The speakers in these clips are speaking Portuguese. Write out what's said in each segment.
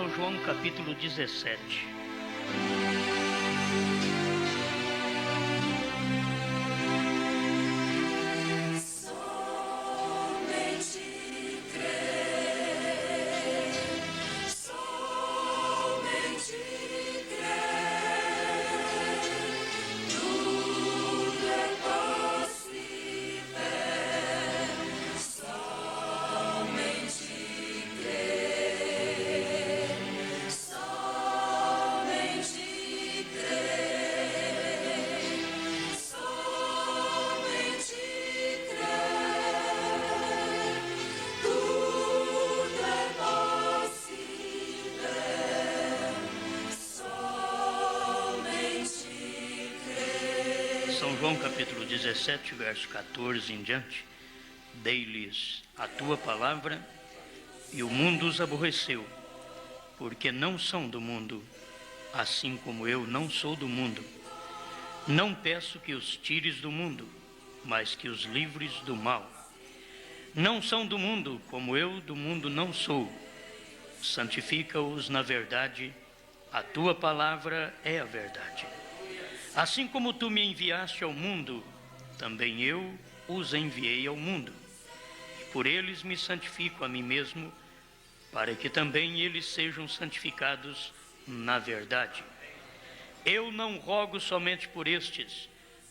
São João capítulo 17. São João capítulo 17, verso 14 em diante. Dei-lhes a tua palavra e o mundo os aborreceu, porque não são do mundo, assim como eu não sou do mundo. Não peço que os tires do mundo, mas que os livres do mal. Não são do mundo, como eu do mundo não sou. Santifica-os na verdade, a tua palavra é a verdade. Assim como tu me enviaste ao mundo, também eu os enviei ao mundo. E por eles me santifico a mim mesmo, para que também eles sejam santificados na verdade. Eu não rogo somente por estes,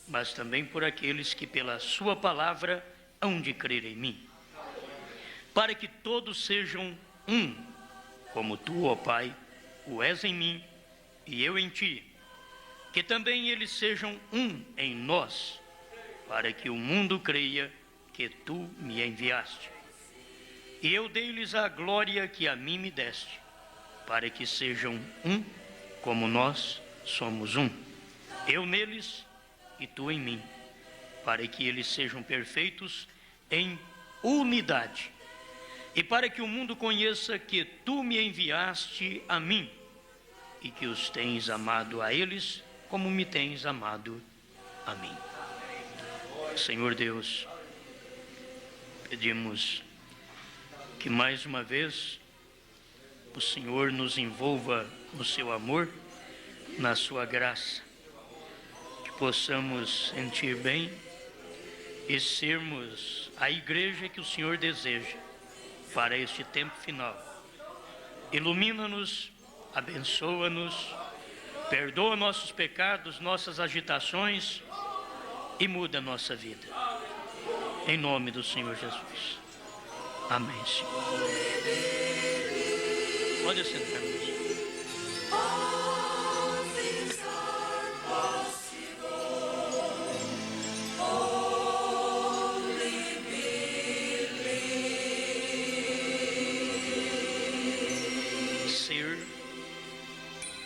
mas também por aqueles que pela sua palavra hão de crer em mim, para que todos sejam um, como tu, ó Pai, o és em mim e eu em ti. Que também eles sejam um em nós, para que o mundo creia que tu me enviaste. E eu dei-lhes a glória que a mim me deste, para que sejam um, como nós somos um. Eu neles e tu em mim, para que eles sejam perfeitos em unidade. E para que o mundo conheça que tu me enviaste a mim, e que os tens amado a eles, como me tens amado a mim. Senhor Deus, pedimos que mais uma vez o Senhor nos envolva no seu amor, na sua graça, que possamos sentir bem e sermos a igreja que o Senhor deseja para este tempo final. Ilumina-nos, abençoa-nos, perdoa nossos pecados, nossas agitações e muda a nossa vida. Em nome do Senhor Jesus. Amém, Senhor. Pode sentar-nos.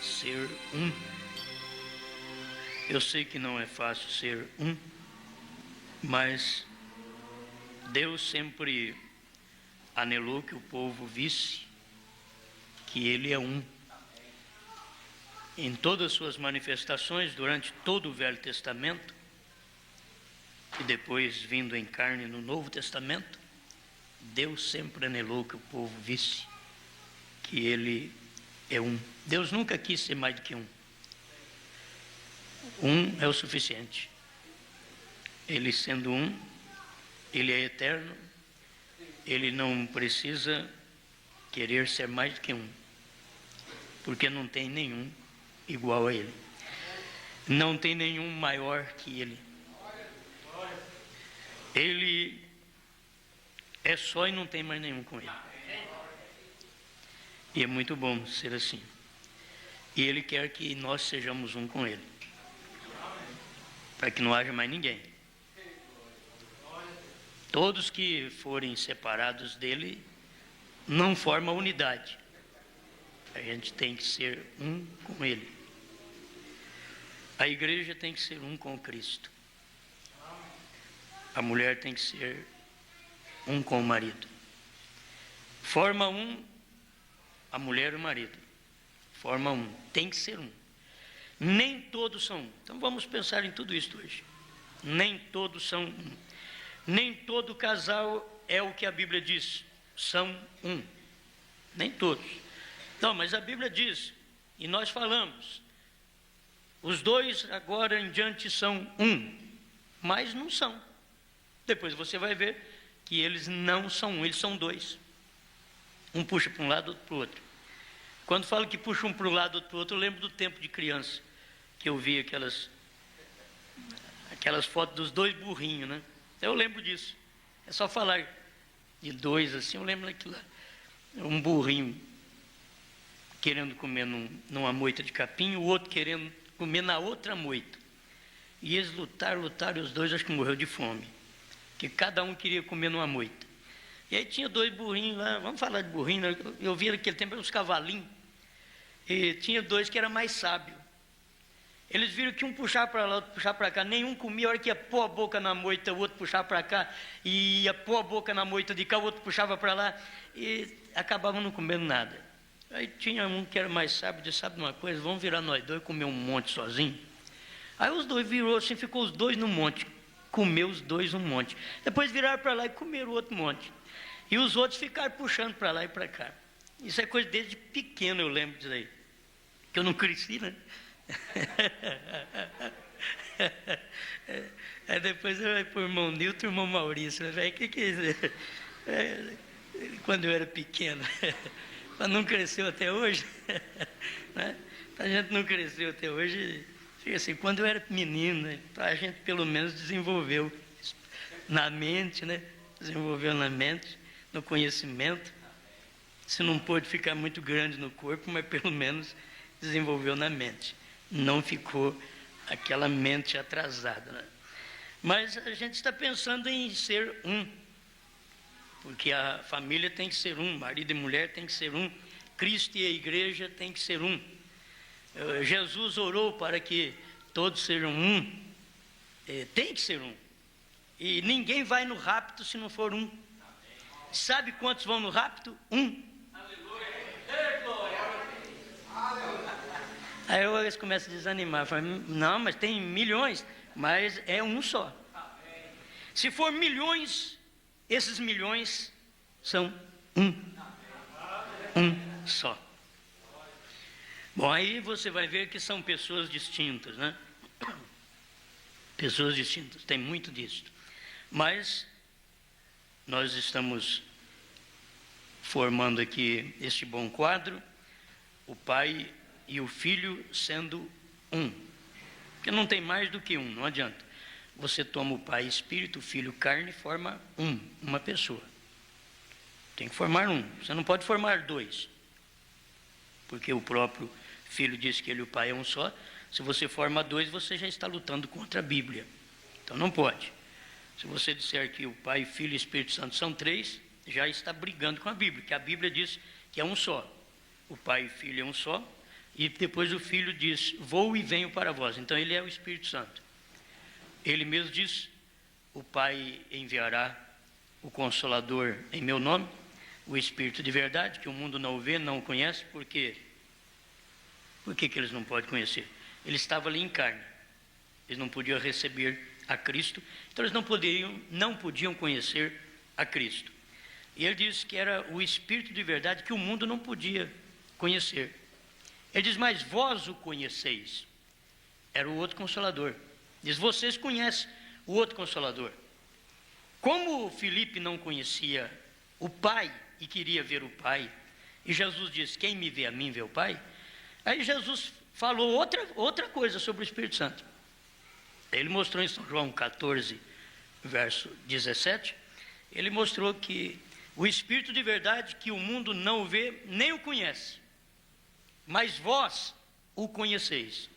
Ser um. Eu sei que não é fácil ser um, mas Deus sempre anelou que o povo visse que Ele é um. Em todas as suas manifestações, durante todo o Velho Testamento, e depois vindo em carne no Novo Testamento, Deus sempre anelou que o povo visse que Ele é um. Deus nunca quis ser mais do que um. Um é o suficiente. Ele sendo um, Ele é eterno, Ele não precisa querer ser mais do que um, porque não tem nenhum igual a Ele. Não tem nenhum maior que Ele. Ele é só e não tem mais nenhum com Ele. E é muito bom ser assim. E Ele quer que nós sejamos um com Ele, para que não haja mais ninguém. Todos que forem separados dele não formam unidade. A gente tem que ser um com Ele. A igreja tem que ser um com Cristo. A mulher tem que ser um com o marido. Forma um, a mulher e o marido. Forma um, tem que ser um. Nem todos são um. Então vamos pensar em tudo isso hoje. Nem todos são um. Nem todo casal é o que a Bíblia diz, são um. Nem todos. Então, mas a Bíblia diz, e nós falamos, os dois agora em diante são um, mas não são. Depois você vai ver que eles não são um, eles são dois. Um puxa para um lado, outro para o outro. Quando falo que puxa um para um lado, outro para o outro, eu lembro do tempo de criança, que eu vi aquelas fotos dos dois burrinhos, né? Eu lembro disso. É só falar de dois assim, eu lembro daquilo lá. Um burrinho querendo comer numa moita de capim, o outro querendo comer na outra moita. E eles lutaram, e os dois acho que morreu de fome. Porque cada um queria comer numa moita. E aí tinha dois burrinhos lá, vamos falar de burrinho, né? Eu vi naquele tempo uns cavalinhos. E tinha dois que eram mais sábios. Eles viram que um puxava para lá, outro puxava para cá, nenhum comia, a hora que ia pôr a boca na moita, o outro puxava para cá, e ia pôr a boca na moita de cá, o outro puxava para lá, e acabavam não comendo nada. Aí tinha um que era mais sábio, disse, sabe de uma coisa, vamos virar nós dois, comer um monte sozinho. Aí os dois virou assim, ficou os dois no monte, comeu os dois um monte. Depois viraram para lá e comeram o outro monte. E os outros ficaram puxando para lá e para cá. Isso é coisa desde pequeno, eu lembro disso aí. Que eu não cresci, né? Aí depois eu para o irmão Nilton e o irmão Maurício, o que é isso? Quando eu era pequeno, não cresceu até hoje, né? A gente não cresceu até hoje, fica assim, quando eu era menino, né? A gente pelo menos desenvolveu na mente, né? Desenvolveu na mente, no conhecimento, se não pôde ficar muito grande no corpo, mas pelo menos desenvolveu na mente. Não ficou aquela mente atrasada, né? Mas a gente está pensando em ser um, porque a família tem que ser um, marido e mulher tem que ser um, Cristo e a igreja tem que ser um. Jesus orou para que todos sejam um, tem que ser um, e ninguém vai no rapto se não for um. Sabe quantos vão no rapto? Um. Aí eles começam a desanimar, falam, não, mas tem milhões, mas é um só. Se for milhões, esses milhões são um só. Bom, aí você vai ver que são pessoas distintas, né? Pessoas distintas, tem muito disso. Mas nós estamos formando aqui este bom quadro, o Pai e o Filho sendo um. Porque não tem mais do que um, não adianta. Você toma o Pai Espírito, o Filho carne, forma uma pessoa. Tem que formar um, você não pode formar dois. Porque o próprio Filho diz que ele e o Pai é um só. Se você forma dois, você já está lutando contra a Bíblia. Então não pode. Se você disser que o Pai, Filho e Espírito Santo são três, já está brigando com a Bíblia, que a Bíblia diz que é um só. O Pai e o Filho é um só, e depois o Filho diz, vou e venho para vós. Então ele é o Espírito Santo. Ele mesmo diz, o Pai enviará o Consolador em meu nome, o Espírito de verdade, que o mundo não o vê, não o conhece, por quê? Por que eles não podem conhecer? Ele estava ali em carne, eles não podiam receber a Cristo, então eles não podiam conhecer a Cristo. E ele diz que era o Espírito de verdade que o mundo não podia conhecer. Ele diz, mas vós o conheceis. Era o outro Consolador. Diz, vocês conhecem o outro Consolador. Como Filipe não conhecia o Pai e queria ver o Pai, e Jesus diz, quem me vê a mim vê o Pai, aí Jesus falou outra coisa sobre o Espírito Santo. Ele mostrou em São João 14, verso 17, ele mostrou que o Espírito de verdade que o mundo não vê, nem o conhece, mas vós o conheceis.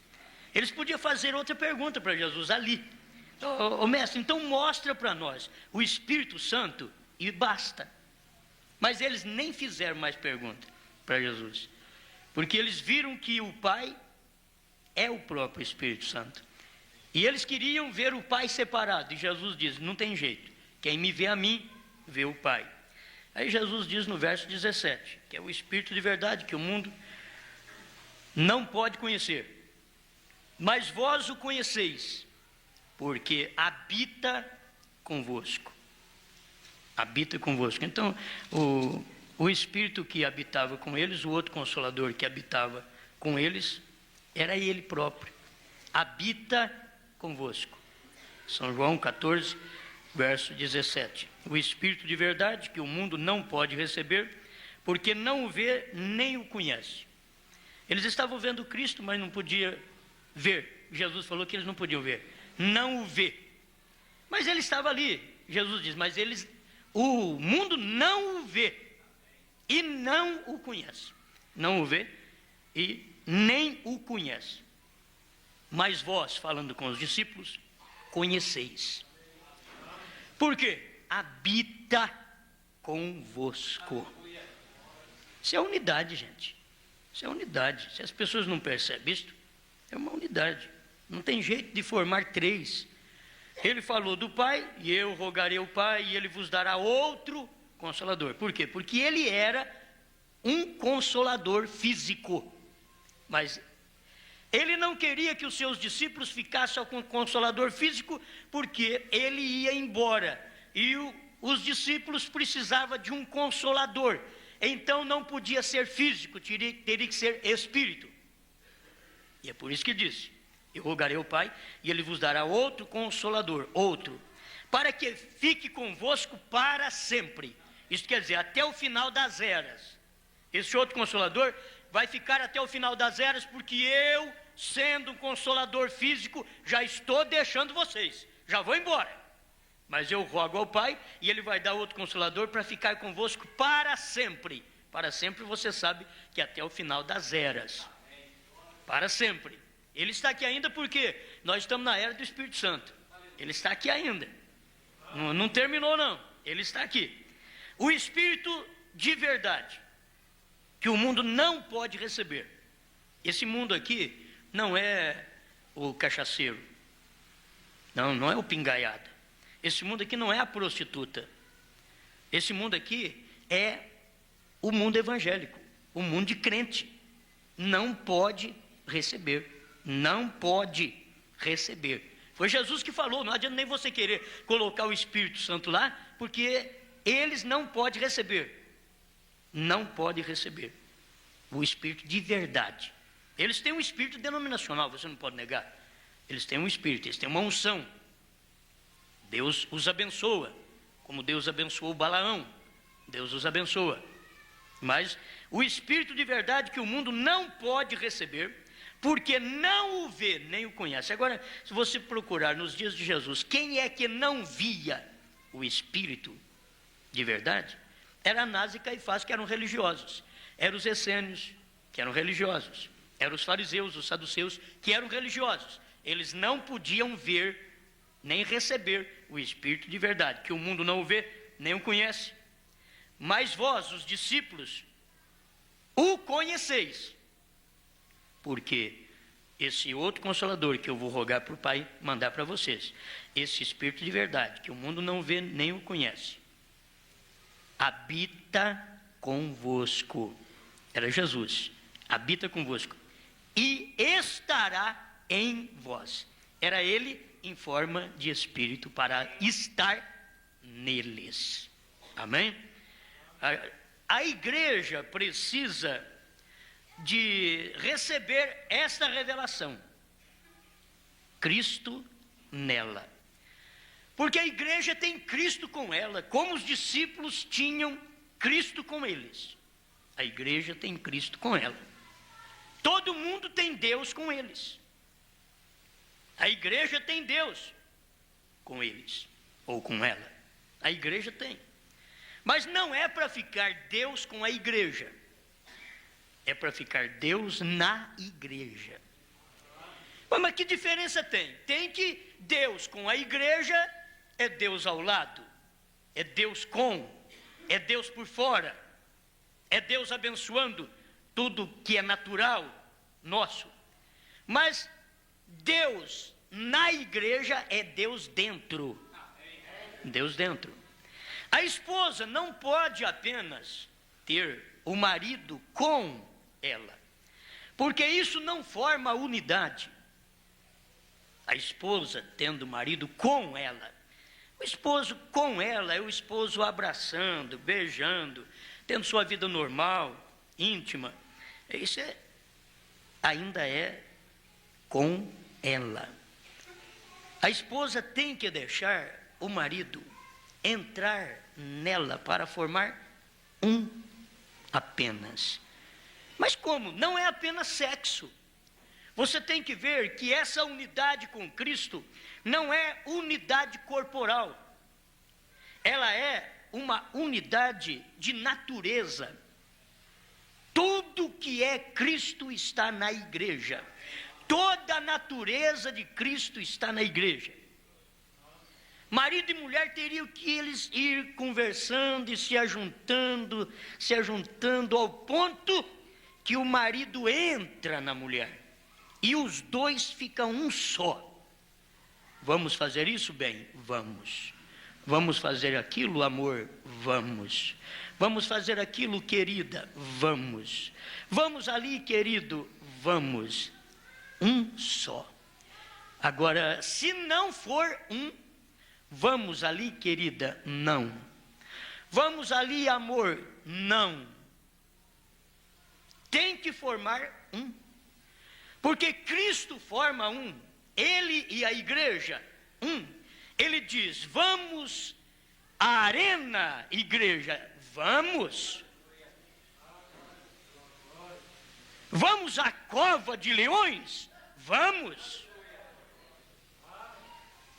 Eles podiam fazer outra pergunta para Jesus ali. Mestre, então mostra para nós o Espírito Santo e basta. Mas eles nem fizeram mais pergunta para Jesus, porque eles viram que o Pai é o próprio Espírito Santo. E eles queriam ver o Pai separado, e Jesus diz, não tem jeito, quem me vê a mim, vê o Pai. Aí Jesus diz no verso 17, que é o Espírito de verdade, que o mundo não pode conhecer, mas vós o conheceis, porque habita convosco. Habita convosco. Então, o O Espírito que habitava com eles, o outro Consolador que habitava com eles, era Ele próprio. Habita convosco. São João 14, verso 17. O Espírito de verdade que o mundo não pode receber, porque não o vê nem o conhece. Eles estavam vendo Cristo, mas não podiam ver. Jesus falou que eles não podiam ver. Não o vê. Mas ele estava ali. Jesus diz, mas o mundo não o vê e não o conhece. Não o vê e nem o conhece. Mas vós, falando com os discípulos, conheceis. Por quê? Habita convosco. Isso é unidade, gente. Isso é unidade. Se as pessoas não percebem isto, é uma unidade. Não tem jeito de formar três. Ele falou do Pai, e eu rogarei ao Pai, e Ele vos dará outro Consolador. Por quê? Porque Ele era um Consolador físico. Mas Ele não queria que os seus discípulos ficassem com o Consolador físico, porque Ele ia embora. E os discípulos precisavam de um Consolador. Então não podia ser físico, teria que ser espírito. E é por isso que disse, eu rogarei ao Pai, e Ele vos dará outro Consolador, outro, para que fique convosco para sempre. Isso quer dizer, até o final das eras. Esse outro Consolador vai ficar até o final das eras, porque eu, sendo um Consolador físico, já estou deixando vocês, já vou embora. Mas eu rogo ao Pai, e Ele vai dar outro Consolador para ficar convosco para sempre. Para sempre você sabe que até o final das eras. Para sempre. Ele está aqui ainda porque nós estamos na era do Espírito Santo. Ele está aqui ainda. Não terminou não. Ele está aqui. O Espírito de verdade, que o mundo não pode receber. Esse mundo aqui não é o cachaceiro. Não é o pingaiada. Esse mundo aqui não é a prostituta. Esse mundo aqui é o mundo evangélico, o mundo de crente. Não pode receber. Não pode receber. Foi Jesus que falou, não adianta nem você querer colocar o Espírito Santo lá, porque eles não podem receber. Não podem receber o Espírito de verdade. Eles têm um espírito denominacional, você não pode negar. Eles têm um espírito, eles têm uma unção. Deus os abençoa, como Deus abençoou Balaão. Deus os abençoa. Mas o Espírito de verdade que o mundo não pode receber, porque não o vê, nem o conhece. Agora, se você procurar nos dias de Jesus, quem é que não via o Espírito de verdade? Era Anás e Caifás, que eram religiosos. Eram os essênios, que eram religiosos. Eram os fariseus, os saduceus, que eram religiosos. Eles não podiam ver, nem receber o Espírito de verdade, que o mundo não o vê, nem o conhece. Mas vós, os discípulos, o conheceis. Porque esse outro Consolador que eu vou rogar para o Pai mandar para vocês, esse Espírito de verdade, que o mundo não vê nem o conhece, habita convosco. Era Jesus. Habita convosco. E estará em vós. Era Ele em forma de Espírito para estar neles. Amém? A igreja precisa de receber esta revelação. Cristo nela. Porque a igreja tem Cristo com ela, como os discípulos tinham Cristo com eles. A igreja tem Cristo com ela. Todo mundo tem Deus com eles. A igreja tem Deus com eles, ou com ela. A igreja tem. Mas não é para ficar Deus com a igreja. É para ficar Deus na igreja. Mas que diferença tem? Tem que Deus com a igreja é Deus ao lado, é Deus com, é Deus por fora, é Deus abençoando tudo que é natural, nosso. Mas Deus na igreja é Deus dentro. Deus dentro. A esposa não pode apenas ter o marido com ela, porque isso não forma unidade. A esposa tendo o marido com ela, o esposo com ela é o esposo abraçando, beijando, tendo sua vida normal, íntima, isso ainda é com ela. A esposa tem que deixar o marido entrar nela para formar um apenas. Mas como? Não é apenas sexo. Você tem que ver que essa unidade com Cristo não é unidade corporal. Ela é uma unidade de natureza. Tudo que é Cristo está na igreja. Toda a natureza de Cristo está na igreja. Marido e mulher teriam que eles ir conversando e se ajuntando ao ponto que o marido entra na mulher. E os dois ficam um só. Vamos fazer isso, bem? Vamos. Vamos fazer aquilo, amor? Vamos. Vamos fazer aquilo, querida? Vamos. Vamos ali, querido? Vamos. Um só. Agora, se não for um, vamos ali, querida? Não. Vamos ali, amor? Não. Tem que formar um. Porque Cristo forma um. Ele e a igreja, um. Ele diz, vamos à arena, igreja. Vamos. Vamos à cova de leões? Vamos.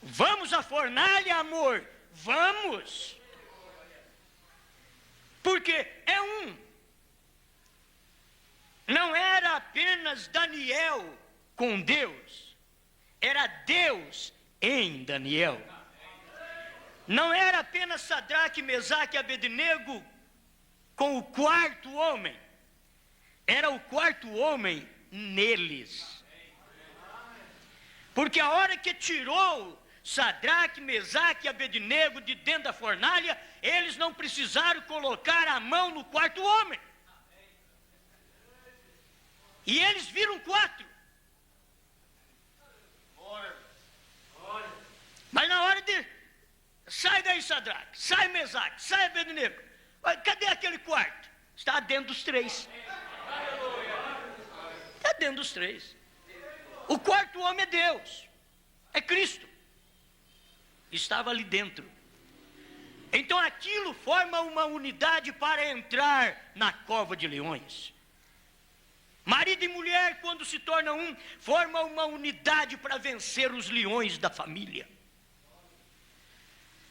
Vamos à fornalha, amor? Vamos. Porque é um. Não era apenas Daniel com Deus. Era Deus em Daniel. Não era apenas Sadraque, Mesaque e Abednego com o quarto homem. Era o quarto homem neles. Porque a hora que tirou Sadraque, Mesaque e Abednego de dentro da fornalha, eles não precisaram colocar a mão no quarto homem. E eles viram 4. Mas na hora de... Sai daí, Sadraque, sai, Mesaque, sai, Abednego. Cadê aquele quarto? Está dentro dos 3. Está dentro dos 3. O quarto homem é Deus. É Cristo. Estava ali dentro. Então aquilo forma uma unidade para entrar na cova de leões. Marido e mulher, quando se tornam um, formam uma unidade para vencer os leões da família.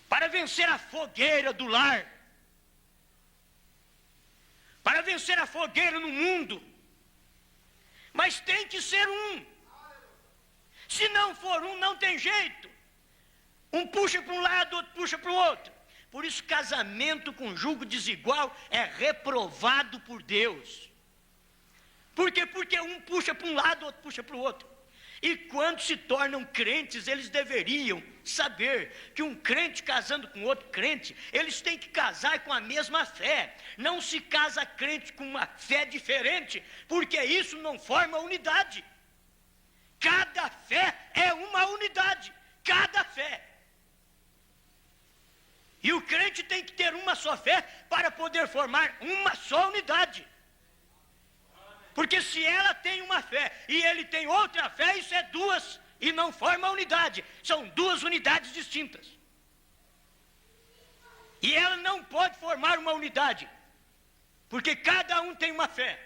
Para vencer a fogueira do lar. Para vencer a fogueira no mundo. Mas tem que ser um. Se não for um, não tem jeito. Um puxa para um lado, outro puxa para o outro. Por isso, casamento com julgo desigual é reprovado por Deus. Por quê? Porque um puxa para um lado, outro puxa para o outro. E quando se tornam crentes, eles deveriam saber que um crente casando com outro crente, eles têm que casar com a mesma fé. Não se casa crente com uma fé diferente, porque isso não forma unidade. Cada fé é uma unidade, cada fé. E o crente tem que ter uma só fé para poder formar uma só unidade. Porque se ela tem uma fé e ele tem outra fé, isso é 2 e não forma unidade. São 2 unidades distintas. E ela não pode formar uma unidade, porque cada um tem uma fé.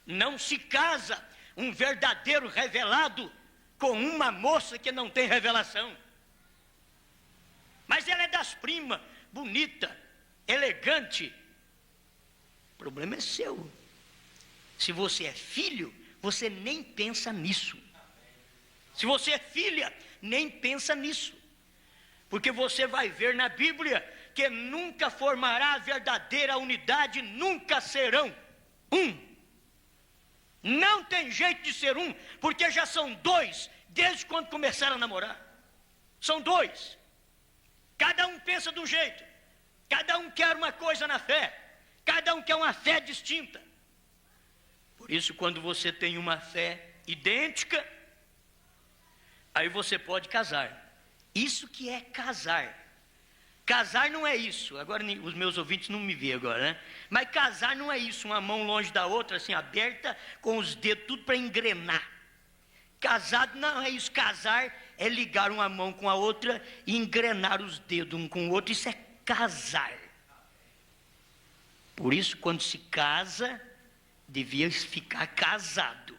Não se casa um verdadeiro revelado com uma moça que não tem revelação. Mas ela é das primas, bonita, elegante. O problema é seu. Se você é filho, você nem pensa nisso. Se você é filha, nem pensa nisso. Porque você vai ver na Bíblia que nunca formará a verdadeira unidade, nunca serão um. Não tem jeito de ser um, porque já são 2 desde quando começaram a namorar. São 2. Cada um pensa de um jeito. Cada um quer uma coisa na fé. Cada um quer uma fé distinta. Por isso, quando você tem uma fé idêntica, aí você pode casar. Isso que é casar. Casar não é isso. Agora os meus ouvintes não me veem agora, né? Mas casar não é isso, uma mão longe da outra, assim, aberta, com os dedos tudo para engrenar. Casado não é isso. Casar é ligar uma mão com a outra e engrenar os dedos um com o outro. Isso é casar. Por isso, quando se casa, devia ficar casado.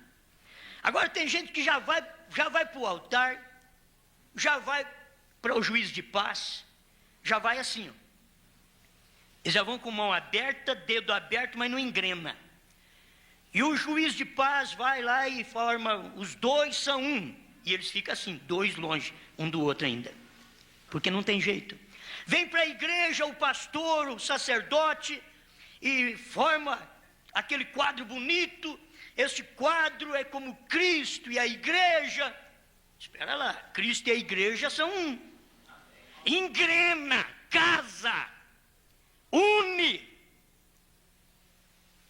Agora tem gente que já vai para o altar, já vai para o juiz de paz, já vai assim, ó. Eles já vão com mão aberta, dedo aberto, mas não engrena. E o juiz de paz vai lá e forma, os dois são um. E eles ficam assim, dois longe, um do outro ainda. Porque não tem jeito. Vem para a igreja o pastor, o sacerdote, e forma aquele quadro bonito. Esse quadro é como Cristo e a igreja. Espera lá, Cristo e a igreja são um. Engrena, casa, une.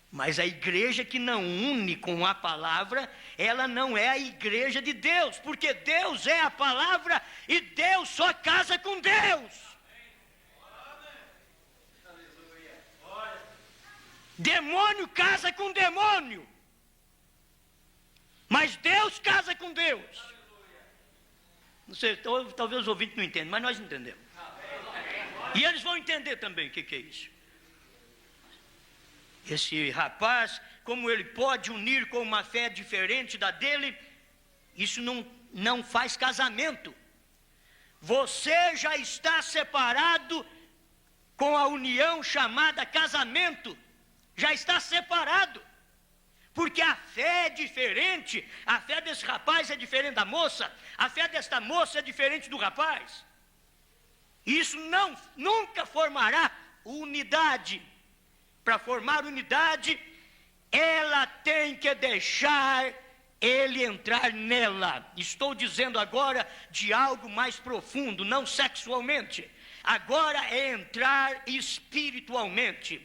Mas a igreja que não une com a palavra, ela não é a igreja de Deus, porque Deus é a palavra e Deus só casa com Deus. Demônio casa com demônio, mas Deus casa com Deus. Não sei, talvez os ouvintes não entendam, mas nós entendemos. E eles vão entender também o que é isso. Esse rapaz, como ele pode unir com uma fé diferente da dele, isso não faz casamento. Você já está separado com a união chamada casamento. Já está separado. Porque a fé é diferente, a fé desse rapaz é diferente da moça, a fé desta moça é diferente do rapaz. Isso nunca formará unidade. Para formar unidade, ela tem que deixar ele entrar nela. Estou dizendo agora de algo mais profundo, não sexualmente. Agora é entrar espiritualmente.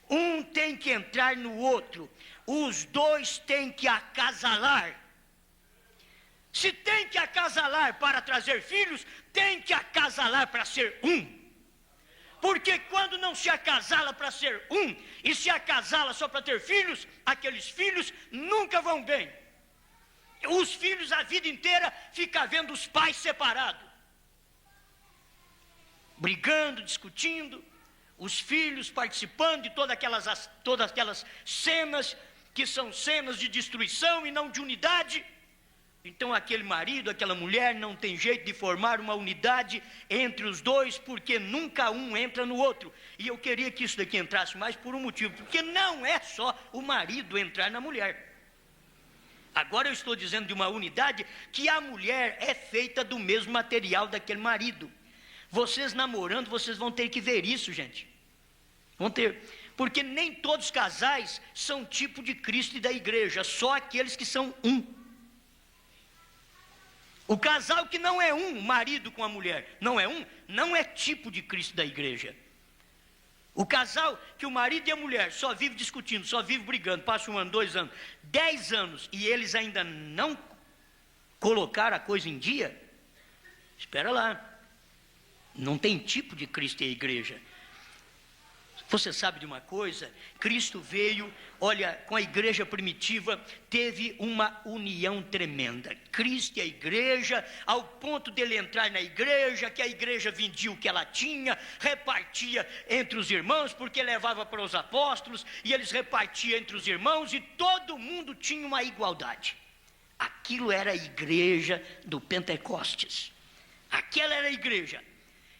Um tem que entrar no outro. Os dois têm que acasalar. Se tem que acasalar para trazer filhos, tem que acasalar para ser um. Porque quando não se acasala para ser um, e se acasala só para ter filhos, aqueles filhos nunca vão bem. Os filhos a vida inteira ficam vendo os pais separados. Brigando, discutindo, os filhos participando de todas aquelas cenas que são cenas de destruição e não de unidade. Então aquele marido, aquela mulher não tem jeito de formar uma unidade entre os dois, porque nunca um entra no outro. E eu queria que isso daqui entrasse mais por um motivo, porque não é só o marido entrar na mulher. Agora eu estou dizendo de uma unidade que a mulher é feita do mesmo material daquele marido. Vocês namorando, vocês vão ter que ver isso, gente. Vão ter, porque nem todos os casais são tipo de Cristo e da igreja, só aqueles que são um. O casal que não é um, o marido com a mulher, não é um, não é tipo de Cristo da igreja. O casal que o marido e a mulher só vive discutindo, só vive brigando, passa 1 ano, 2 anos, 10 anos, e eles ainda não colocaram a coisa em dia, espera lá, não tem tipo de Cristo e a igreja. Você sabe de uma coisa? Cristo veio, olha, com a igreja primitiva, teve uma união tremenda. Cristo e a igreja, ao ponto dele entrar na igreja, que a igreja vendia o que ela tinha, repartia entre os irmãos, porque levava para os apóstolos, e eles repartiam entre os irmãos, e todo mundo tinha uma igualdade. Aquilo era a igreja do Pentecostes. Aquela era a igreja.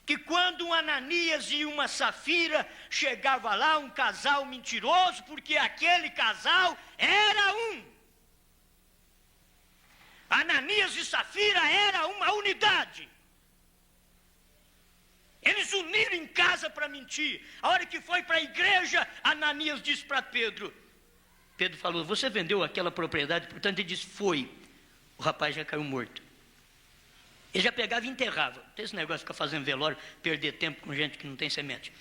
Que quando um Ananias e uma Safira chegava lá, um casal mentiroso, porque aquele casal era um. Ananias e Safira era uma unidade. Eles uniram em casa para mentir. A hora que foi para a igreja, Ananias disse para Pedro. Pedro falou, você vendeu aquela propriedade? Portanto, ele disse, foi. O rapaz já caiu morto. Ele já pegava e enterrava. Não tem esse negócio de ficar fazendo velório, perder tempo com gente que não tem semente.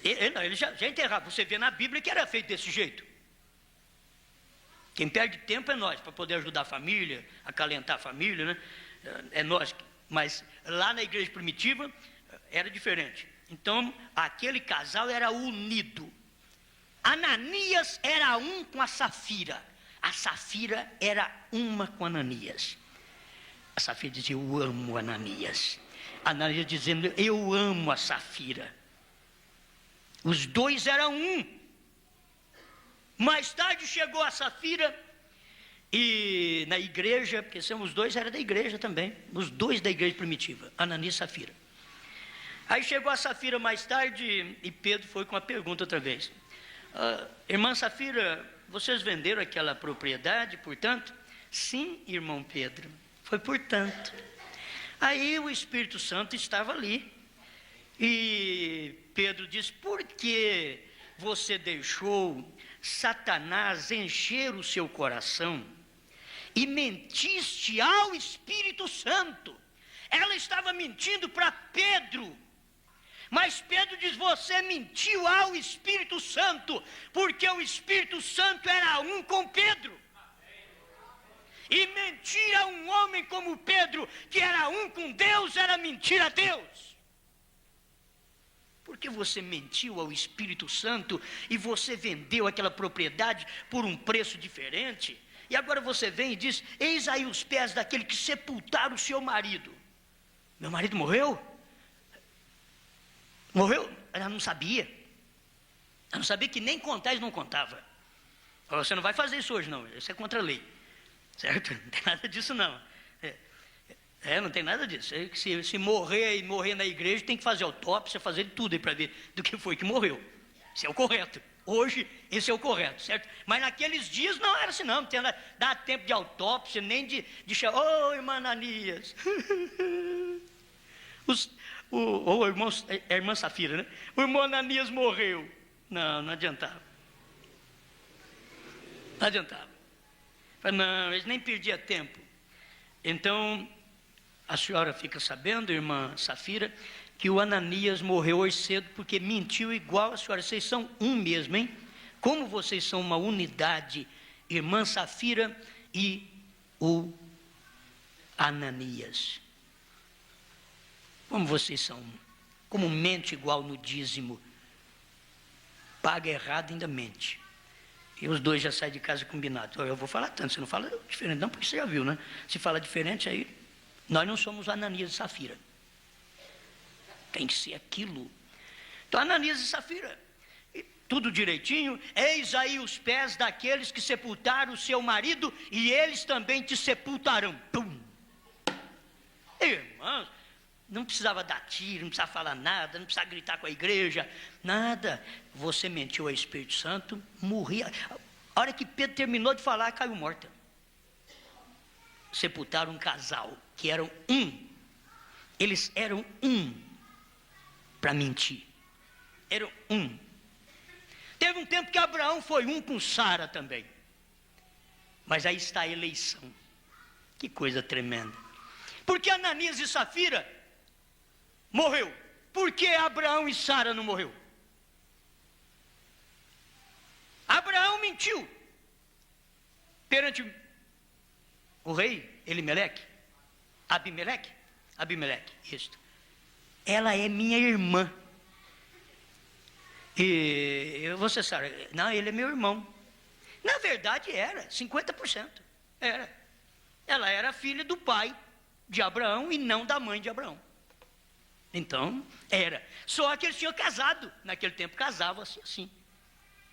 Ele já enterrava. Você vê na Bíblia que era feito desse jeito. Quem perde tempo é nós, para poder ajudar a família, acalentar a família, né? É nós. Mas lá na igreja primitiva, era diferente. Então, aquele casal era unido. Ananias era um com a Safira. A Safira era uma com Ananias. A Safira dizia: eu amo Ananias. Ananias dizendo: eu amo a Safira. Os dois eram um. Mais tarde chegou a Safira e na igreja, porque os dois eram da igreja também, os dois da igreja primitiva, Ananias e Safira. Aí chegou a Safira mais tarde e Pedro foi com a pergunta outra vez: irmã Safira, vocês venderam aquela propriedade, portanto? Sim, irmão Pedro, foi portanto. Aí o Espírito Santo estava ali e Pedro disse: por que você deixou Satanás encher o seu coração e mentiste ao Espírito Santo? Ela estava mentindo para Pedro, mas Pedro diz: você mentiu ao Espírito Santo, porque o Espírito Santo era um com Pedro. E mentir a um homem como Pedro, que era um com Deus, era mentir a Deus. Porque você mentiu ao Espírito Santo e você vendeu aquela propriedade por um preço diferente. E agora você vem e diz: eis aí os pés daquele que sepultaram o seu marido. Meu marido morreu? Morreu? Ela não sabia. Ela não sabia que nem contar eles não contava. Você não vai fazer isso hoje não, isso é contra a lei. Certo? Não tem nada disso não. Não tem nada disso. Se morrer e morrer na igreja, tem que fazer autópsia, fazer tudo aí para ver do que foi que morreu. Isso é o correto. Hoje, esse é o correto, certo? Mas naqueles dias não era assim, não tinha dá tempo de autópsia, nem de chamar: ô irmã Ananias. A irmã Safira, né? O irmão Ananias morreu. Não adiantava. Não adiantava. Não, eles nem perdiam tempo. Então, a senhora fica sabendo, irmã Safira, que o Ananias morreu hoje cedo porque mentiu igual a senhora. Vocês são um mesmo, hein? Como vocês são uma unidade, irmã Safira e o Ananias. Como vocês são um. Como mente igual no dízimo. Paga errado e ainda mente. E os dois já saem de casa combinados. Eu vou falar tanto, você não fala diferente, não, porque você já viu, né? Se fala diferente, aí nós não somos Ananias e Safira. Tem que ser aquilo. Então, Ananias e Safira, tudo direitinho. Eis aí os pés daqueles que sepultaram o seu marido, e eles também te sepultarão. Pum! Irmãos, não precisava dar tiro, não precisava falar nada, não precisava gritar com a igreja, nada. Você mentiu ao Espírito Santo, morria. A hora que Pedro terminou de falar, caiu morta. Sepultaram um casal, que eram um. Eles eram um para mentir. Eram um. Teve um tempo que Abraão foi um com Sara também. Mas aí está a eleição. Que coisa tremenda. Porque Ananias e Safira morreu. Por que Abraão e Sara não morreu? Abraão mentiu perante o rei Abimeleque, isso. Ela é minha irmã. E você sabe, não, ele é meu irmão. Na verdade era 50%. Era. Ela era filha do pai de Abraão e não da mãe de Abraão. Então, era. Só que eles tinham casado. Naquele tempo casavam-se assim.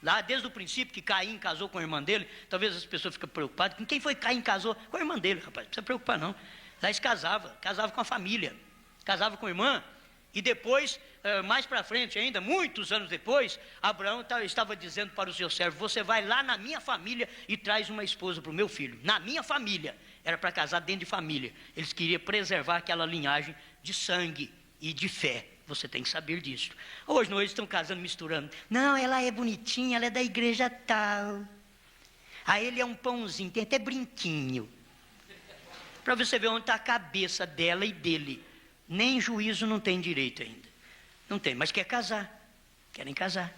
Lá desde o princípio que Caim casou com a irmã dele, talvez as pessoas fiquem preocupadas. Com quem foi que Caim casou? Com a irmã dele, rapaz. Não precisa preocupar não. Lá eles casavam com a família. Casavam com a irmã. E depois, mais para frente ainda, muitos anos depois, Abraão estava dizendo para o seu servo: você vai lá na minha família e traz uma esposa para o meu filho. Na minha família. Era para casar dentro de família. Eles queriam preservar aquela linhagem de sangue e de fé. Você tem que saber disso. Hoje não, eles estão casando, misturando. Não, ela é bonitinha, ela é da igreja tal. Aí ele é um pãozinho, tem até brinquinho. Para você ver onde está a cabeça dela e dele. Nem juízo não tem direito ainda. Não tem, mas quer casar. Querem casar.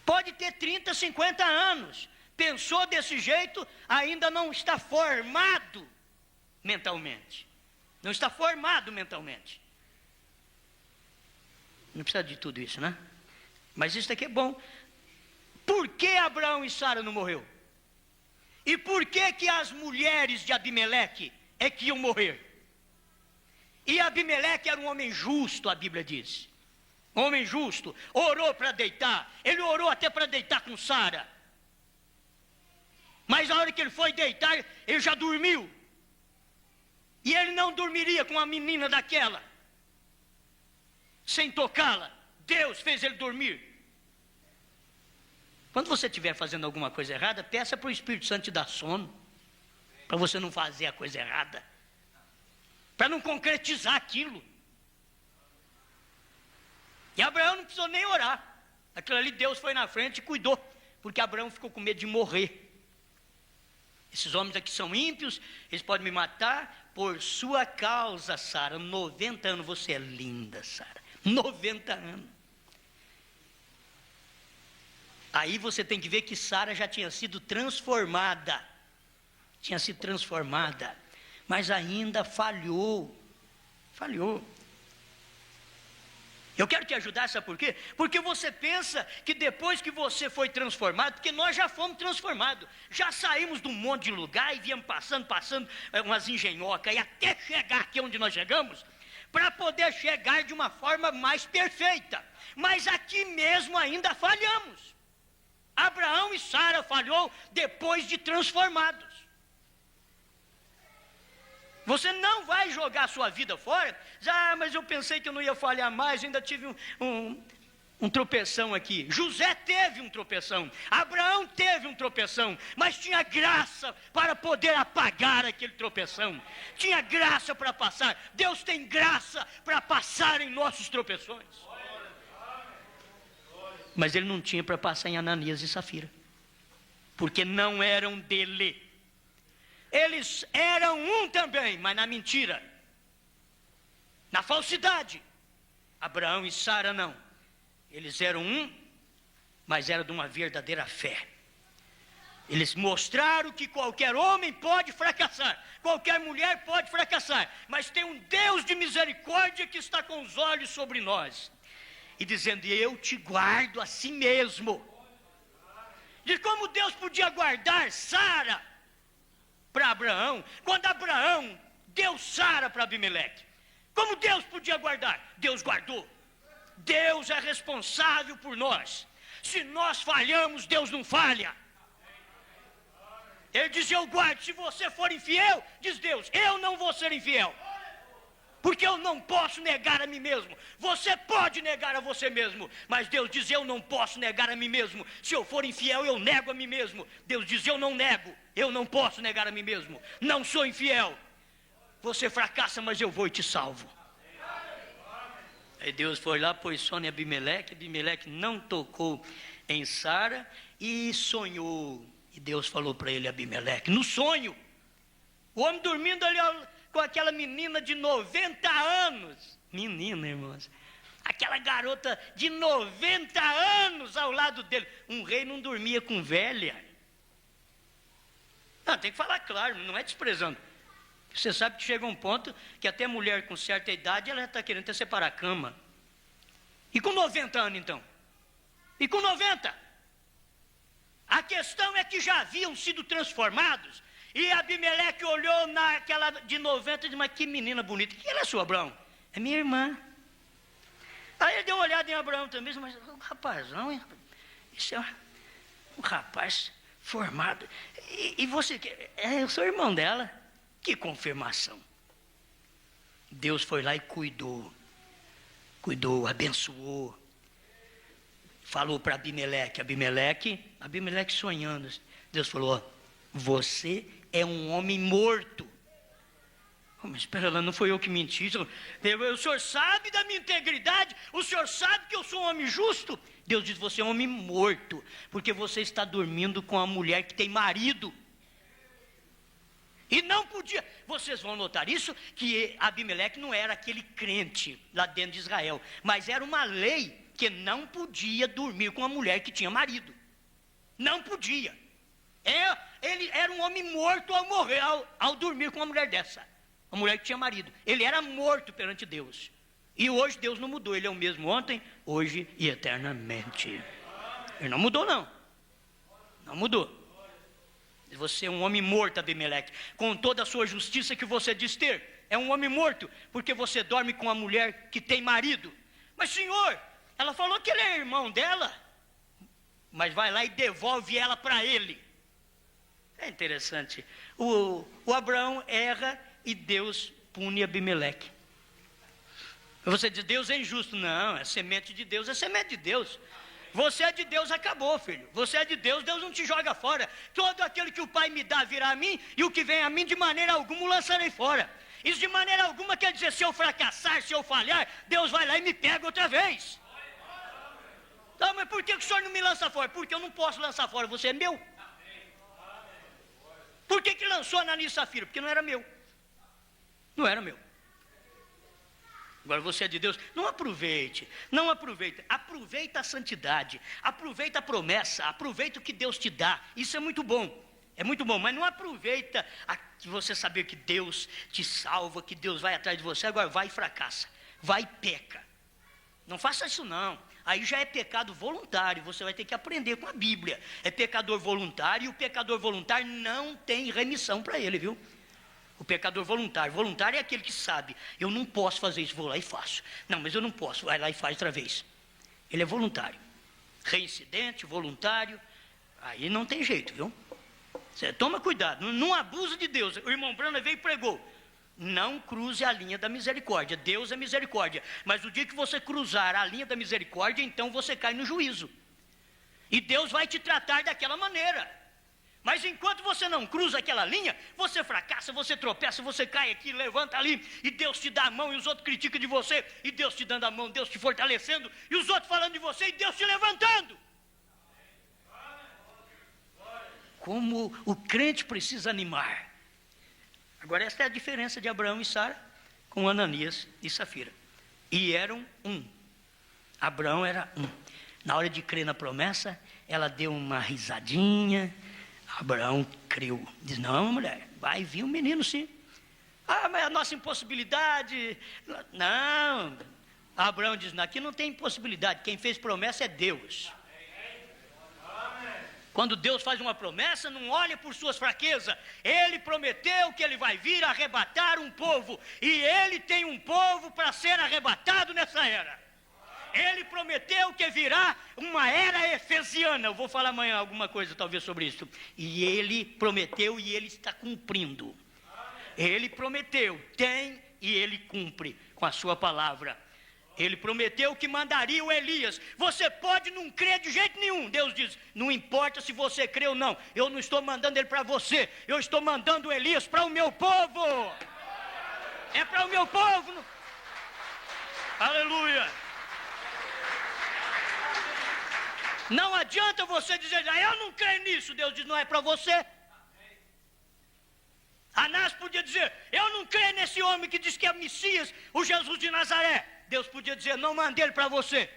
Pode ter 30, 50 anos. Pensou desse jeito, ainda não está formado mentalmente. Não está formado mentalmente. Não precisa de tudo isso, né? Mas isso daqui é bom. Por que Abraão e Sara não morreu? E por que as mulheres de Abimeleque é que iam morrer? E Abimeleque era um homem justo, a Bíblia diz. Homem justo, orou para deitar. Ele orou até para deitar com Sara. Mas a hora que ele foi deitar, ele já dormiu. E ele não dormiria com uma menina daquela, sem tocá-la. Deus fez ele dormir. Quando você estiver fazendo alguma coisa errada, peça para o Espírito Santo te dar sono, para você não fazer a coisa errada, para não concretizar aquilo. E Abraão não precisou nem orar. Aquilo ali Deus foi na frente e cuidou, porque Abraão ficou com medo de morrer. Esses homens aqui são ímpios, eles podem me matar por sua causa, Sara. 90 anos, você é linda, Sara. 90 anos. Aí você tem que ver que Sara já tinha sido transformada. Tinha sido transformada. Mas ainda falhou. Falhou. Eu quero te ajudar, sabe por quê? Porque você pensa que depois que você foi transformado, porque nós já fomos transformados, já saímos de um monte de lugar e viemos passando umas engenhocas, e até chegar aqui onde nós chegamos, para poder chegar de uma forma mais perfeita. Mas aqui mesmo ainda falhamos. Abraão e Sara falhou depois de transformados. Você não vai jogar a sua vida fora. Mas eu pensei que eu não ia falhar mais, ainda tive um tropeção aqui. José teve um tropeção, Abraão teve um tropeção, mas tinha graça para poder apagar aquele tropeção. Tinha graça para passar. Deus tem graça para passar em nossos tropeções. Mas ele não tinha para passar em Ananias e Safira, porque não eram dele. Eles eram um também, mas na mentira, na falsidade. Abraão e Sara não. Eles eram um, mas era de uma verdadeira fé. Eles mostraram que qualquer homem pode fracassar, qualquer mulher pode fracassar, mas tem um Deus de misericórdia que está com os olhos sobre nós, e dizendo: eu te guardo a si mesmo. De como Deus podia guardar Sara para Abraão, quando Abraão deu Sara para Abimeleque. Como Deus podia guardar? Deus guardou. Deus é responsável por nós. Se nós falhamos, Deus não falha. Ele diz: eu guardo. Se você for infiel, diz Deus, eu não vou ser infiel, porque eu não posso negar a mim mesmo. Você pode negar a você mesmo, mas Deus diz: eu não posso negar a mim mesmo. Se eu for infiel, eu nego a mim mesmo. Deus diz: eu não nego, eu não posso negar a mim mesmo. Não sou infiel. Você fracassa, mas eu vou e te salvo. Aí Deus foi lá, pôs sono em Abimeleque. Abimeleque não tocou em Sara e sonhou. E Deus falou para ele, Abimeleque, no sonho, o homem dormindo ali com aquela menina de 90 anos. Menina, irmãos. Aquela garota de 90 anos ao lado dele. Um rei não dormia com velha. Não, tem que falar claro, não é desprezando. Você sabe que chega um ponto que até mulher com certa idade, ela está querendo até separar a cama. E com 90 anos então? E com 90? A questão é que já haviam sido transformados. E Abimeleque olhou naquela de 90 e disse: mas que menina bonita. Quem é sua, Abraão? É minha irmã. Aí ele deu uma olhada em Abraão também, mas o rapazão, hein? Isso é um rapaz formado. E você, eu sou irmão dela. Que confirmação. Deus foi lá e cuidou, abençoou. Falou para Abimeleque, Abimeleque sonhando. Deus falou: ó, você é um homem morto. Oh, mas espera lá, não foi eu que menti. O senhor sabe da minha integridade, o senhor sabe que eu sou um homem justo. Deus diz: você é um homem morto, porque você está dormindo com a mulher que tem marido. E não podia, vocês vão notar isso, que Abimeleque não era aquele crente lá dentro de Israel, mas era uma lei que não podia dormir com uma mulher que tinha marido. Não podia. Ele era um homem morto ao morrer, ao dormir com uma mulher dessa, uma mulher que tinha marido. Ele era morto perante Deus. E hoje Deus não mudou, Ele é o mesmo ontem, hoje e eternamente. Ele não mudou não. Não mudou. Você é um homem morto, Abimeleque, com toda a sua justiça que você diz ter. É um homem morto, porque você dorme com uma mulher que tem marido. Mas senhor, ela falou que ele é irmão dela. Mas vai lá e devolve ela para ele. É interessante. O Abraão erra e Deus pune Abimeleque. Você diz, Deus é injusto. Não, é semente de Deus, é semente de Deus. Você é de Deus, acabou, filho. Você é de Deus, Deus não te joga fora. Todo aquele que o Pai me dá virá a mim, e o que vem a mim de maneira alguma o lançarei fora. Isso de maneira alguma quer dizer, se eu fracassar, se eu falhar, Deus vai lá e me pega outra vez. Não, mas por que o senhor não me lança fora? Porque eu não posso lançar fora, você é meu. Por que lançou Ananias e Safira? Porque não era meu. Não era meu. Agora você é de Deus, não aproveite, aproveita a santidade, aproveita a promessa, aproveita o que Deus te dá, isso é muito bom, mas não aproveita você saber que Deus te salva, que Deus vai atrás de você, agora vai e fracassa, vai e peca, não faça isso não, aí já é pecado voluntário, você vai ter que aprender com a Bíblia, é pecador voluntário, e o pecador voluntário não tem remissão para ele, viu? O pecador voluntário é aquele que sabe, eu não posso fazer isso, vou lá e faço. Não, mas eu não posso, vai lá e faz outra vez. Ele é voluntário. Reincidente, voluntário, aí não tem jeito, viu? Você toma cuidado, não abusa de Deus. O irmão Brana veio e pregou. Não cruze a linha da misericórdia, Deus é misericórdia. Mas o dia que você cruzar a linha da misericórdia, então você cai no juízo. E Deus vai te tratar daquela maneira. Mas enquanto você não cruza aquela linha, você fracassa, você tropeça, você cai aqui, levanta ali, e Deus te dá a mão, e os outros criticam de você, e Deus te dando a mão, Deus te fortalecendo, e os outros falando de você, e Deus te levantando. Como o crente precisa animar. Agora esta é a diferença de Abraão e Sara com Ananias e Safira. E eram um. Abraão era um. Na hora de crer na promessa, ela deu uma risadinha. Abraão creu, diz, não mulher, vai vir um menino sim. Ah, mas a nossa impossibilidade, não. Abraão diz, aqui não tem impossibilidade, quem fez promessa é Deus. Quando Deus faz uma promessa, não olha por suas fraquezas. Ele prometeu que ele vai vir arrebatar um povo, e ele tem um povo para ser arrebatado nessa era. Ele prometeu que virá uma era efesiana. Eu vou falar amanhã alguma coisa talvez sobre isso. E ele prometeu e ele está cumprindo. Ele prometeu, tem e ele cumpre com a sua palavra. Ele prometeu que mandaria o Elias. Você pode não crer de jeito nenhum. Deus diz, não importa se você crê ou não. Eu não estou mandando ele para você. Eu estou mandando o Elias para o meu povo. É para o meu povo. Aleluia. Não adianta você dizer, eu não creio nisso. Deus diz, não é para você. Anás podia dizer, eu não creio nesse homem que diz que é Messias, o Jesus de Nazaré. Deus podia dizer, não mandei ele para você.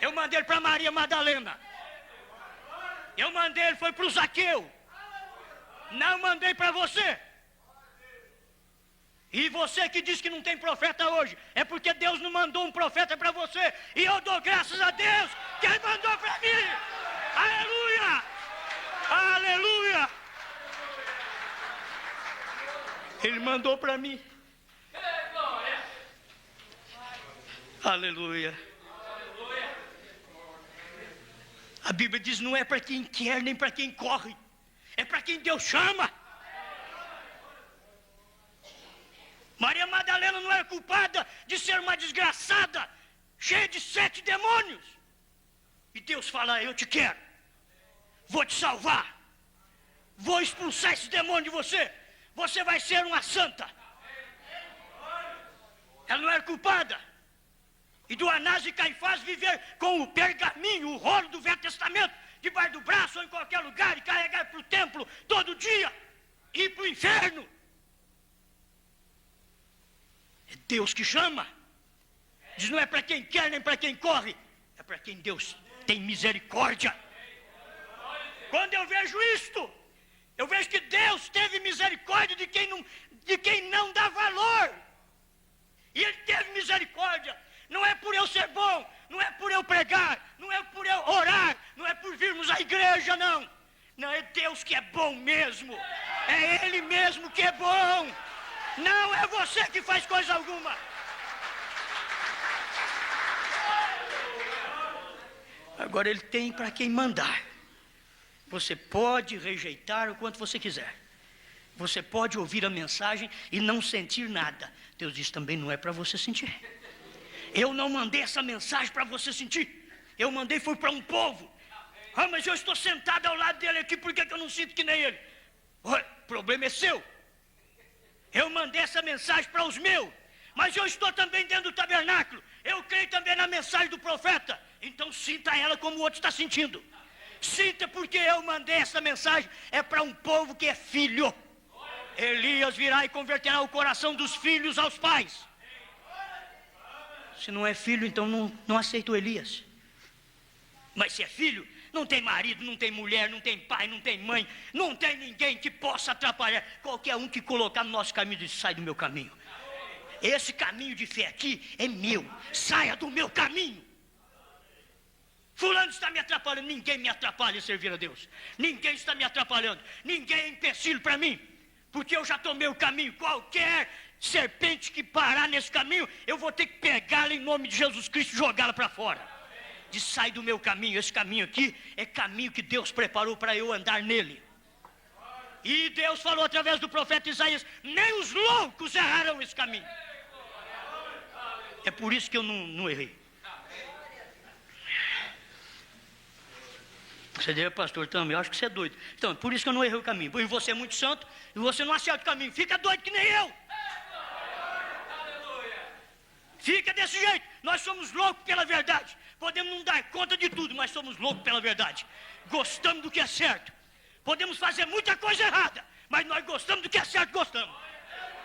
Eu mandei ele para Maria Madalena. Eu mandei ele, foi para o Zaqueu. Não mandei para você. E você que diz que não tem profeta hoje, é porque Deus não mandou um profeta para você. E eu dou graças a Deus que Ele mandou para mim. Aleluia! Aleluia! Ele mandou para mim. Aleluia! A Bíblia diz, não é para quem quer nem para quem corre. É para quem Deus chama. Maria Madalena não era culpada de ser uma desgraçada, cheia de 7 demônios. E Deus fala, eu te quero, vou te salvar, vou expulsar esse demônio de você, você vai ser uma santa. Ela não era culpada. E do Anás e Caifás viver com o pergaminho, o rolo do Velho Testamento, debaixo do braço ou em qualquer lugar, e carregar para o templo todo dia, e ir para o inferno. É Deus que chama. Diz, não é para quem quer nem para quem corre, é para quem Deus tem misericórdia. Quando eu vejo isto, eu vejo que Deus teve misericórdia de quem não dá valor. E Ele teve misericórdia. Não é por eu ser bom, não é por eu pregar, não é por eu orar, não é por virmos à igreja, não. Não, é Deus que é bom mesmo. É Ele mesmo que é bom. Não é você que faz coisa alguma. Agora Ele tem para quem mandar. Você pode rejeitar o quanto você quiser. Você pode ouvir a mensagem e não sentir nada. Deus diz também não é para você sentir. Eu não mandei essa mensagem para você sentir. Eu mandei foi para um povo. Ah, mas eu estou sentado ao lado dele aqui, por que eu não sinto que nem ele? O problema é seu. Eu mandei essa mensagem para os meus, mas eu estou também dentro do tabernáculo. Eu creio também na mensagem do profeta. Então sinta ela como o outro está sentindo. Sinta, porque eu mandei essa mensagem. É para um povo que é filho. Elias virá e converterá o coração dos filhos aos pais. Se não é filho, então não aceita o Elias. Mas se é filho, não tem marido, não tem mulher, não tem pai, não tem mãe, não tem ninguém que possa atrapalhar. Qualquer um que colocar no nosso caminho diz, sai do meu caminho. Esse caminho de fé aqui é meu. Saia do meu caminho. Fulano está me atrapalhando. Ninguém me atrapalha em servir a Deus. Ninguém está me atrapalhando. Ninguém é empecilho para mim. Porque eu já tomei o caminho. Qualquer serpente que parar nesse caminho, eu vou ter que pegá-la em nome de Jesus Cristo e jogá-la para fora. Diz, sai do meu caminho. Esse caminho aqui é caminho que Deus preparou para eu andar nele. E Deus falou através do profeta Isaías, nem os loucos errarão esse caminho. É por isso que eu não errei. Você diz, pastor, também, eu acho que você é doido. Então, é por isso que eu não errei o caminho. Porque você é muito santo e você não acerta o caminho. Fica doido que nem eu. Fica desse jeito. Nós somos loucos pela verdade. Podemos não dar conta de tudo, mas somos loucos pela verdade. Gostamos do que é certo. Podemos fazer muita coisa errada, mas nós gostamos do que é certo, gostamos.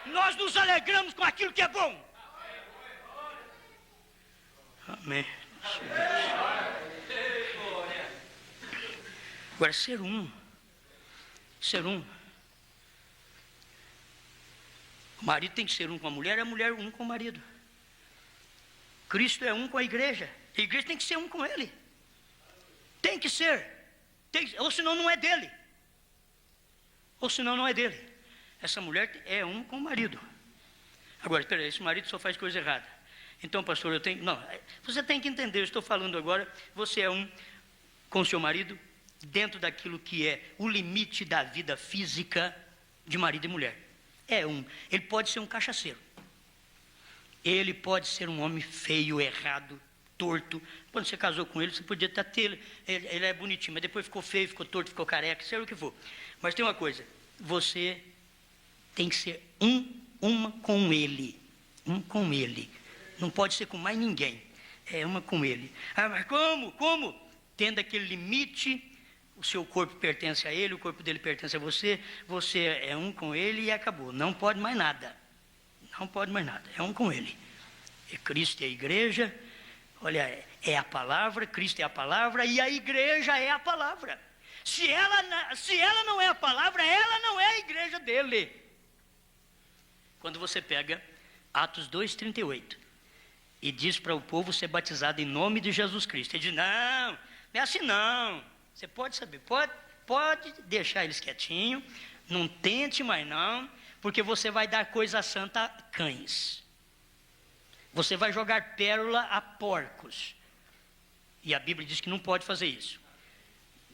Nós nos alegramos com aquilo que é bom. Amém. Agora, ser um. O marido tem que ser um com a mulher um com o marido. Cristo é um com a igreja tem que ser um com ele. Tem que ser. Ou senão não é dele. Essa mulher é um com o marido. Agora, espera aí, esse marido só faz coisa errada. Então, pastor, você tem que entender, eu estou falando agora, você é um com o seu marido, dentro daquilo que é o limite da vida física de marido e mulher. Ele pode ser um cachaceiro. Ele pode ser um homem feio, errado, torto. Quando você casou com ele, você podia até ter ele é bonitinho, mas depois ficou feio, ficou torto, ficou careca, seja o que for. Mas tem uma coisa, você tem que ser uma com ele. Não pode ser com mais ninguém. É uma com ele. Ah, mas como? Tendo aquele limite, o seu corpo pertence a ele, o corpo dele pertence a você, você é um com ele e acabou. Não pode mais nada. É um com ele. E Cristo é a igreja, olha, é a palavra, Cristo é a palavra e a igreja é a palavra. Se ela não é a palavra, ela não é a igreja dele. Quando você pega Atos 2:38 e diz para o povo ser batizado em nome de Jesus Cristo, ele diz, não é assim não. Você pode saber, pode deixar eles quietinhos, não tente mais não, porque você vai dar coisa santa a cães. Você vai jogar pérola a porcos. E a Bíblia diz que não pode fazer isso.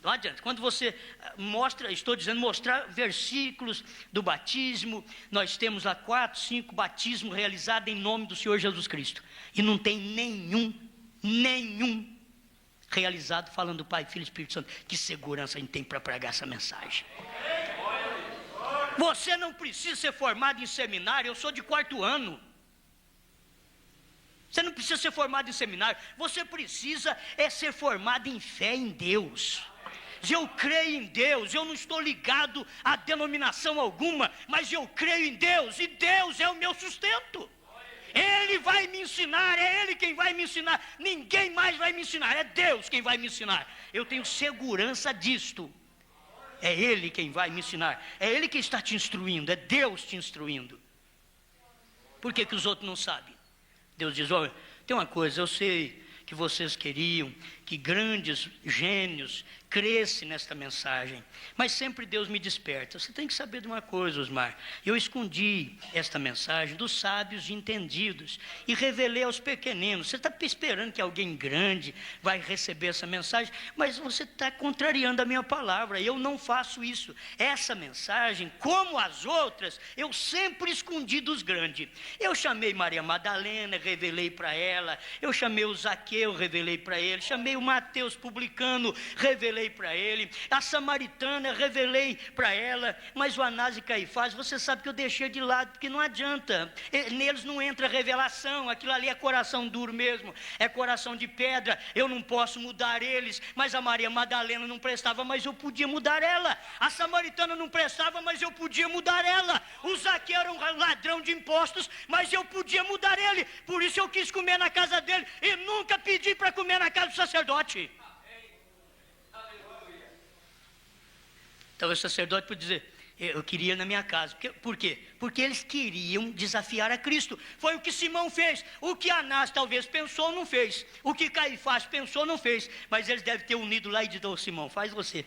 Não adianta. Quando você mostrar versículos do batismo, nós temos lá 4, 5 batismos realizados em nome do Senhor Jesus Cristo. E não tem nenhum realizado falando do Pai, Filho e Espírito Santo. Que segurança a gente tem para pregar essa mensagem. Você não precisa ser formado em seminário, eu sou de 4º ano. Você não precisa ser formado em seminário, você precisa ser formado em fé em Deus. Eu creio em Deus, eu não estou ligado a denominação alguma, mas eu creio em Deus, e Deus é o meu sustento. Ele vai me ensinar, é Ele quem vai me ensinar, ninguém mais vai me ensinar, é Deus quem vai me ensinar. Eu tenho segurança disto. É Ele quem vai me ensinar, é Ele que está te instruindo, é Deus te instruindo. Por que os outros não sabem? Deus diz, olha, tem uma coisa, eu sei que vocês queriam que grandes gênios crescem nesta mensagem, mas sempre Deus me desperta. Você tem que saber de uma coisa, Osmar, eu escondi esta mensagem dos sábios e entendidos e revelei aos pequeninos. Você está esperando que alguém grande vai receber essa mensagem, mas você está contrariando a minha palavra. Eu não faço isso. Essa mensagem, como as outras, eu sempre escondi dos grandes. Eu chamei Maria Madalena, revelei para ela. Eu chamei o Zaqueu, revelei para ele. Chamei o Mateus publicano, revelei para ele. A samaritana, revelei para ela. Mas o Anás e Caifás, você sabe que eu deixei de lado, porque não adianta. Neles não entra revelação. Aquilo ali é coração duro mesmo, é coração de pedra. Eu não posso mudar eles. Mas a Maria Madalena não prestava, mas eu podia mudar ela. A samaritana não prestava, mas eu podia mudar ela. O Zaqueu era um ladrão de impostos, mas eu podia mudar ele. Por isso eu quis comer na casa dele e nunca pedi para comer na casa do sacerdote. Então o sacerdote pode dizer, eu queria na minha casa. Por quê? Porque eles queriam desafiar a Cristo. Foi o que Simão fez. O que Anás talvez pensou, não fez. O que Caifás pensou, não fez. Mas eles devem ter unido lá e dito, ô Simão, faz você.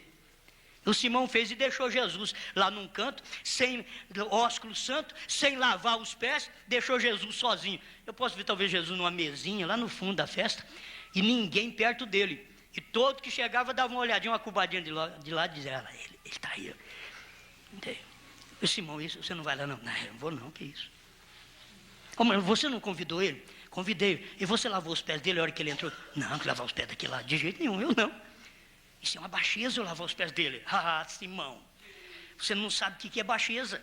O Simão fez e deixou Jesus lá num canto, sem ósculo santo, sem lavar os pés, deixou Jesus sozinho. Eu posso ver talvez Jesus numa mesinha lá no fundo da festa, e ninguém perto dele. E todo que chegava dava uma olhadinha, uma cubadinha de lá e dizia, ele está aí. O Simão, isso, você não vai lá não? Não, eu não vou não, que isso? Como, você não convidou ele? Convidei. E você lavou os pés dele a hora que ele entrou? Não, que lavar os pés daquele lá, de jeito nenhum, eu não. Isso é uma baixeza eu lavar os pés dele. Ah, Simão, você não sabe o que é baixeza.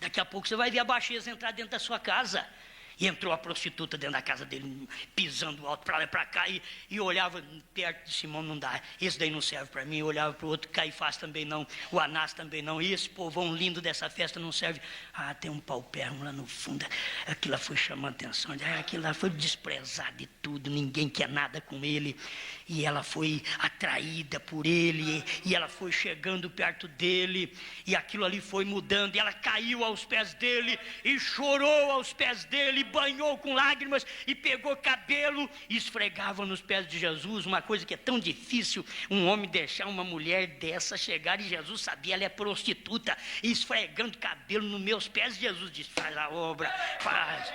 Daqui a pouco você vai ver a baixeza entrar dentro da sua casa. E entrou a prostituta dentro da casa dele, pisando alto para lá e para cá, e olhava perto de Simão, não dá, esse daí não serve para mim. Olhava para o outro, Caifás também não, o Anás também não, e esse povão lindo dessa festa não serve. Ah, tem um paupérrimo lá no fundo, aquilo lá foi chamando atenção, aquilo lá foi desprezado de tudo, ninguém quer nada com ele, e ela foi atraída por ele, e ela foi chegando perto dele, e aquilo ali foi mudando, e ela caiu aos pés dele, e chorou aos pés dele, banhou com lágrimas e pegou cabelo e esfregava nos pés de Jesus. Uma coisa que é tão difícil, um homem deixar uma mulher dessa chegar, e Jesus sabia, ela é prostituta, e esfregando cabelo nos meus pés. Jesus disse, faz a obra, faz.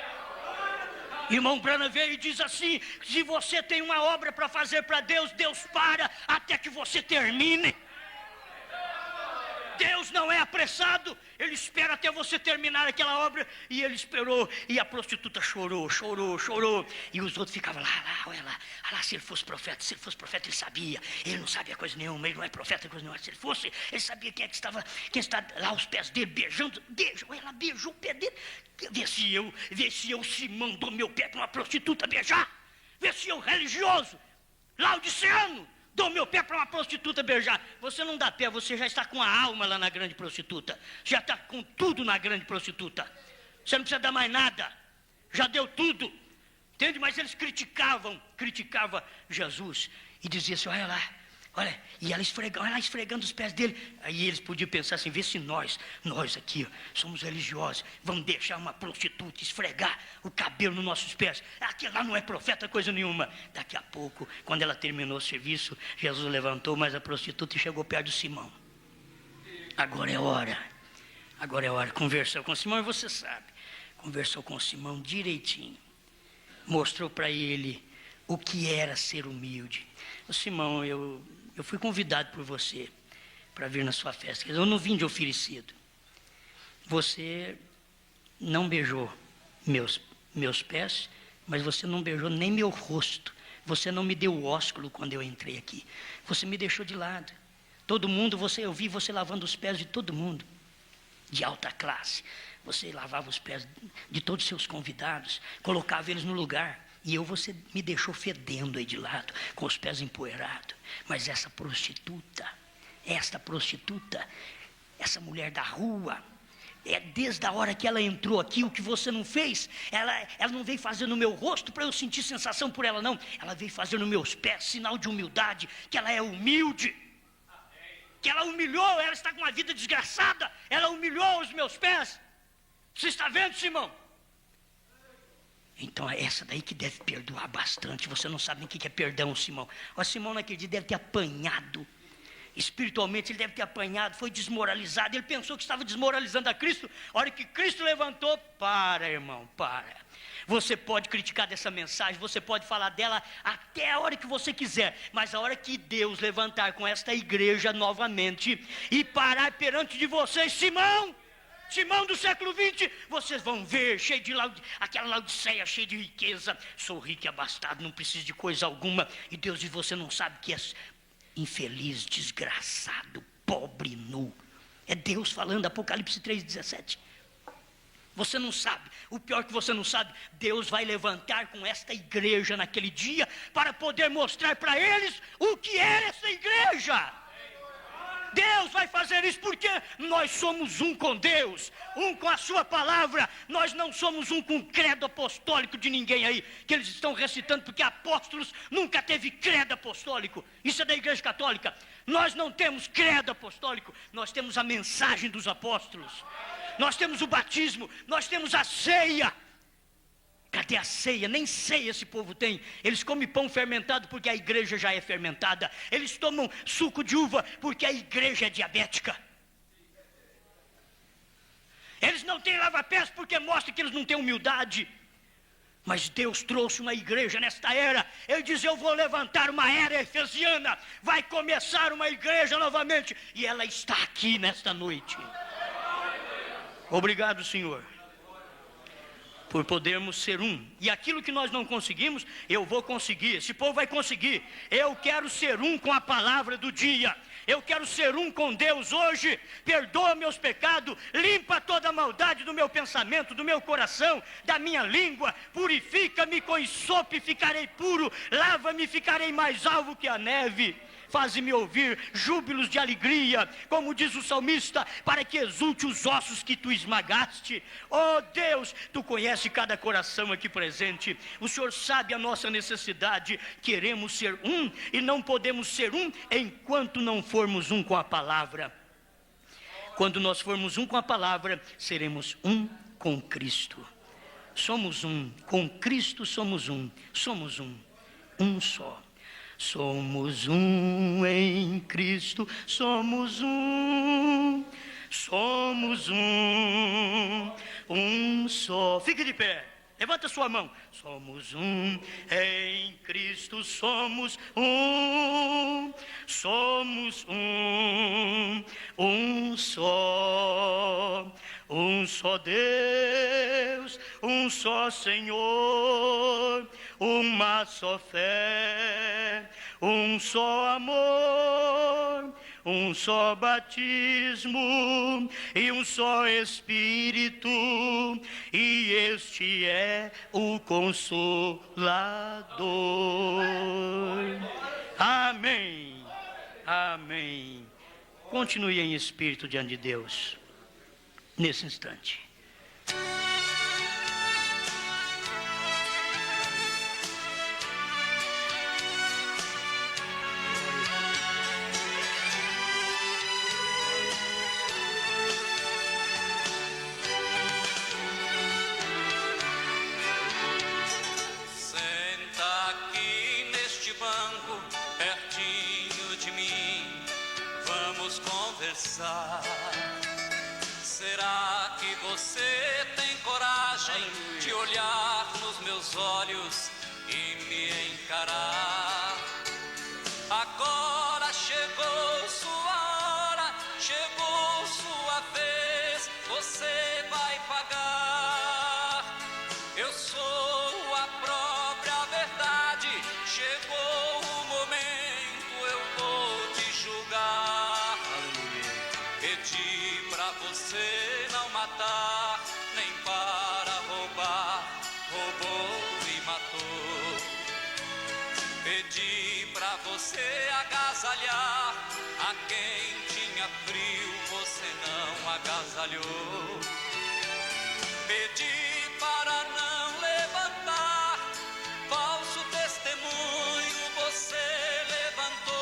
Irmão Branham veio e diz assim, se você tem uma obra para fazer para Deus, Deus para até que você termine. Deus não é apressado, Ele espera até você terminar aquela obra. E ele esperou, e a prostituta chorou, e os outros ficavam olha lá, se ele fosse profeta, ele sabia. Ele não sabia coisa nenhuma, ele não é profeta, coisa nenhuma. Se ele fosse, ele sabia quem está lá aos pés dele, beijando, ela beijou o pé dele. Vê se eu se mandou meu pé para uma prostituta beijar, vê se eu religioso, laodiceano, dou meu pé para uma prostituta beijar. Você não dá pé, você já está com a alma lá na grande prostituta. Já está com tudo na grande prostituta. Você não precisa dar mais nada. Já deu tudo. Entende? Mas eles criticavam Jesus. E diziam assim, olha, e ela esfregando os pés dele. Aí eles podiam pensar assim, vê se nós aqui, somos religiosos, vamos deixar uma prostituta esfregar o cabelo nos nossos pés. Aquilo lá não é profeta, coisa nenhuma. Daqui a pouco, quando ela terminou o serviço, Jesus levantou, mas a prostituta chegou perto de Simão. Agora é hora. Conversou com Simão, e você sabe, conversou com Simão direitinho. Mostrou para ele o que era ser humilde. Simão, eu fui convidado por você para vir na sua festa. Eu não vim de oferecido. Você não beijou meus pés, mas você não beijou nem meu rosto. Você não me deu ósculo quando eu entrei aqui. Você me deixou de lado. Todo mundo, eu vi você lavando os pés de todo mundo, de alta classe. Você lavava os pés de todos os seus convidados, colocava eles no lugar. E você me deixou fedendo aí de lado, com os pés empoeirados. Mas essa prostituta, essa mulher da rua, desde a hora que ela entrou aqui, o que você não fez, ela não veio fazer no meu rosto para eu sentir sensação por ela, não. Ela veio fazer nos meus pés, sinal de humildade, que ela é humilde. Que ela humilhou, ela está com uma vida desgraçada, ela humilhou os meus pés. Você está vendo, Simão? Então é essa daí que deve perdoar bastante. Você não sabe nem o que é perdão, Simão. O Simão naquele dia deve ter apanhado. Espiritualmente ele deve ter apanhado, foi desmoralizado. Ele pensou que estava desmoralizando a Cristo. A hora que Cristo levantou, para, irmão, para. Você pode criticar dessa mensagem, você pode falar dela até a hora que você quiser, mas a hora que Deus levantar com esta igreja novamente e parar perante de vocês, Simão do século 20, vocês vão ver, cheio de aquela Laodiceia, cheia de riqueza. Sou rico e abastado, não preciso de coisa alguma. E Deus diz, você não sabe que é infeliz, desgraçado, pobre, nu. É Deus falando, Apocalipse 3,17. Você não sabe, o pior que você não sabe, Deus vai levantar com esta igreja naquele dia, para poder mostrar para eles o que era essa igreja. Deus vai fazer isso porque nós somos um com Deus, um com a sua palavra. Nós não somos um com o credo apostólico de ninguém aí, que eles estão recitando, porque apóstolos nunca teve credo apostólico. Isso é da igreja católica. Nós não temos credo apostólico, nós temos a mensagem dos apóstolos. Nós temos o batismo, nós temos a ceia. Cadê a ceia? Nem ceia esse povo tem. Eles comem pão fermentado porque a igreja já é fermentada. Eles tomam suco de uva porque a igreja é diabética. Eles não têm lava-pés porque mostra que eles não têm humildade. Mas Deus trouxe uma igreja nesta era. Ele diz, eu vou levantar uma era efesiana. Vai começar uma igreja novamente. E ela está aqui nesta noite. Obrigado, Senhor, por podermos ser um. E aquilo que nós não conseguimos, eu vou conseguir. Esse povo vai conseguir. Eu quero ser um com a palavra do dia. Eu quero ser um com Deus hoje. Perdoa meus pecados, limpa toda a maldade do meu pensamento, do meu coração, da minha língua. Purifica-me com hisope, ficarei puro. Lava-me, ficarei mais alvo que a neve. Faze-me ouvir júbilos de alegria, como diz o salmista, para que exulte os ossos que tu esmagaste. Oh Deus, tu conhece cada coração aqui presente. O Senhor sabe a nossa necessidade. Queremos ser um e não podemos ser um enquanto não formos um com a palavra. Quando nós formos um com a palavra, seremos um com Cristo. Somos um, com Cristo somos um só. Somos um em Cristo, somos um só. Fique de pé, levanta sua mão. Somos um em Cristo, somos um só. Um só Deus, um só Senhor, uma só fé, um só amor, um só batismo e um só Espírito, e este é o Consolador. Amém, amém. Continue em espírito diante de Deus nesse instante. Senta aqui neste banco, pertinho de mim, vamos conversar. Será que você tem coragem de olhar nos meus olhos e me encarar? Agora chegou sua hora, chegou sua vez, você vai pagar. Eu sou a própria verdade, chegou o momento, eu vou te julgar. Pedi pra você não matar, nem para roubar, roubou e matou. Pedi pra você agasalhar, a quem tinha frio você não agasalhou. Pedi para não levantar, falso testemunho você levantou.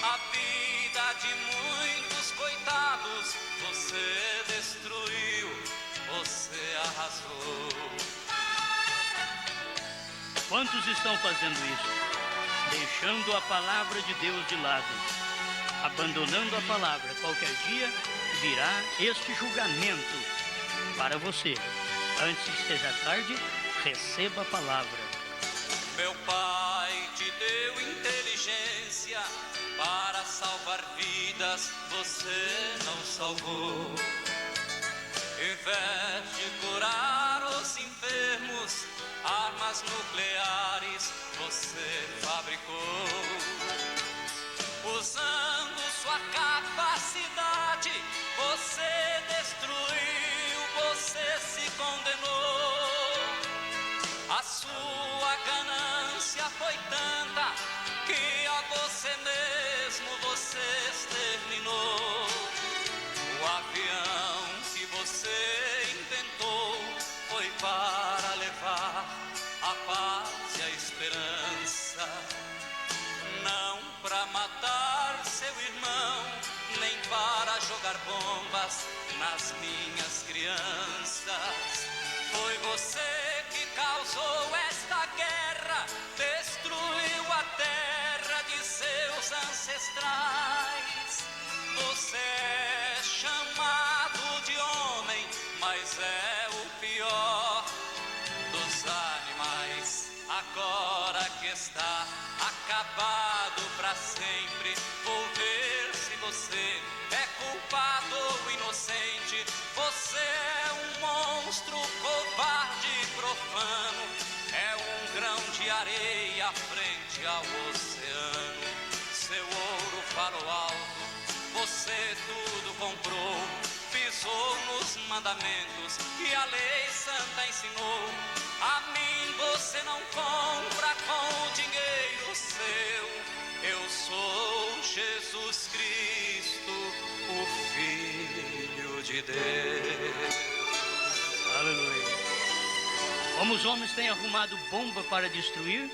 A vida de muitos coitados você destruiu, você arrasou. Quantos estão fazendo isso? Deixando a palavra de Deus de lado, abandonando a palavra. Qualquer dia virá este julgamento para você. Antes que seja tarde, receba a palavra. Meu pai te deu inteligência para salvar vidas, você não salvou. Em vez de curar os enfermos, armas nucleares você fabricou. Usando sua capacidade, você destruiu, você se condenou. A sua ganância foi tanta que a você mesmo você exterminou. O avião que você inventou foi para levar a paz e a esperança, não para matar seu irmão, nem para jogar bombas nas minhas crianças. Foi você que causou esta guerra, destruiu a terra de seus ancestrais. Você é chamado de homem, mas é o pior dos animais. Agora que está acabado pra sempre, vou ver se você é culpado ou inocente. Você é um monstro covarde e profano, é um grão de areia frente ao oceano. Seu ouro falou alto, você tudo comprou, pisou nos mandamentos que a lei santa ensinou. A mim você não compra com o dinheiro seu. Eu sou Jesus Cristo, o Filho de Deus. Aleluia. Como os homens têm arrumado bomba para destruir,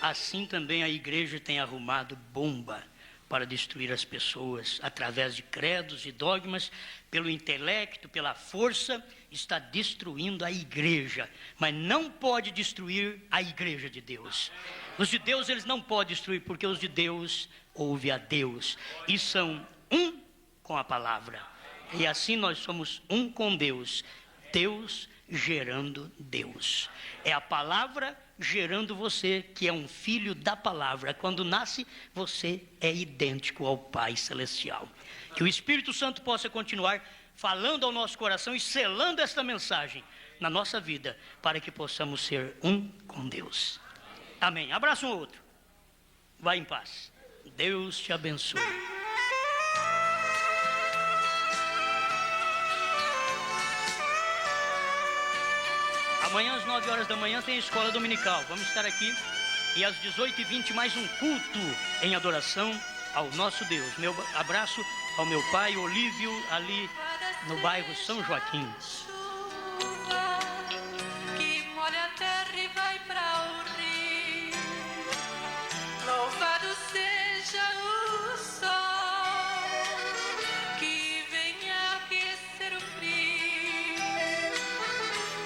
assim também a igreja tem arrumado bomba para destruir as pessoas, através de credos e dogmas, pelo intelecto, pela força, está destruindo a igreja, mas não pode destruir a igreja de Deus. Os de Deus eles não podem destruir, porque os de Deus ouvem a Deus, e são um com a palavra, e assim nós somos um com Deus, Deus gerando Deus, é a palavra gerando você, que é um filho da palavra. Quando nasce, você é idêntico ao Pai Celestial. Que o Espírito Santo possa continuar falando ao nosso coração e selando esta mensagem na nossa vida, para que possamos ser um com Deus. Amém. Abraça um outro. Vai em paz. Deus te abençoe. Amanhã às 9 horas da manhã tem a escola dominical. Vamos estar aqui. E às 18h20 mais um culto em adoração ao nosso Deus. Meu abraço ao meu pai Olívio, ali no bairro São Joaquim. Chuva que molha a terra e vai para o rio. Louvado seja o sol que vem aquecer o frio.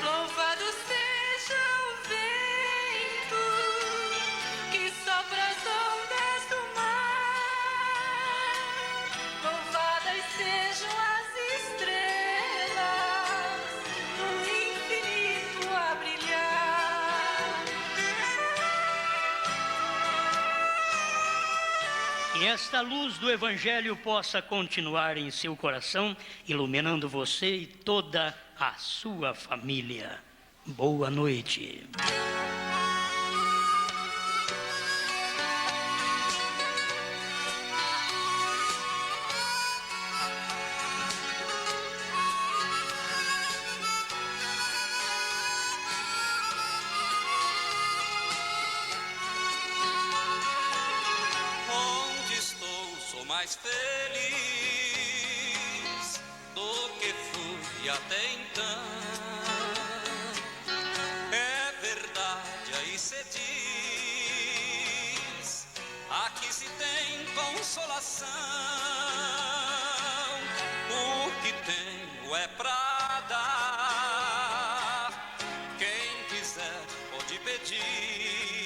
Louvado seja o vento que sopra as ondas do mar. Louvadas sejam as estrelas do infinito a brilhar. Que esta luz do Evangelho possa continuar em seu coração, iluminando você e toda a sua família. Boa noite. Onde estou, sou mais feliz do que fui até então. É verdade, aí cê diz, aqui se tem consolação. O que tenho é pra dar, quem quiser pode pedir.